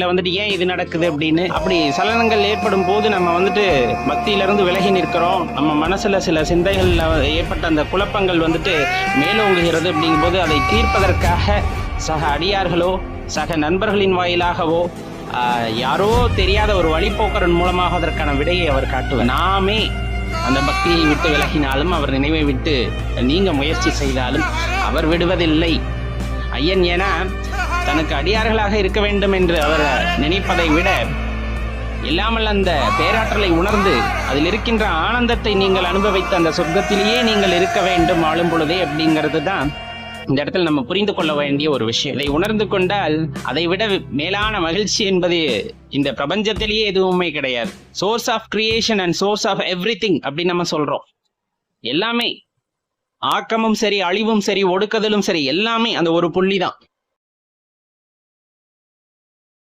வந்துட்டு ஏன் இது நடக்குது அப்படின்னு அப்படி சலனங்கள் ஏற்படும் போது நம்ம வந்துட்டு பக்தியிலிருந்து விலகி நிற்கிறோம். நம்ம மனசுல சில சிந்தைகள்ல ஏற்பட்ட அந்த குழப்பங்கள் வந்துட்டு மேலோங்குகிறது. அப்படிங்கும் போது அதை தீர்ப்பதற்காக சக அடியார்களோ சக நண்பர்களின் வாயிலாகவோ யாரோ தெரியாத ஒரு வழிபோக்கரன் மூலமாக அதற்கான விடையை அவர் காட்டுவார். நாமே அந்த பக்தியை விட்டு விலகினாலும் அவர் நினைவை விட்டு நீங்க முயற்சி செய்தாலும் அவர் விடுவதில்லை ஐயன். ஏன்னா தனக்கு அடியார்களாக இருக்க வேண்டும் என்று அவர் நினைப்பதை விட இல்லாமல் அந்த பேராற்றலை உணர்ந்து அதில் இருக்கின்ற ஆனந்தத்தை நீங்கள் அனுபவித்த அந்த சொர்க்கத்திலேயே நீங்கள் இருக்க வேண்டும் ஆளும் பொழுதே அப்படிங்கிறது தான் இந்த இடத்துல நம்ம புரிந்து கொள்ள வேண்டிய ஒரு விஷயம். இதை உணர்ந்து கொண்டால் அதை விட மேலான மகிழ்ச்சி என்பது இந்த பிரபஞ்சத்திலேயே எதுவுமே கிடையாது. Source of creation and source of everything அப்படின்னு நம்ம சொல்றோம். எல்லாமே ஆக்கமும் சரி, அழிவும் சரி, ஒடுக்குதலும் சரி, எல்லாமே அந்த ஒரு புள்ளி தான்.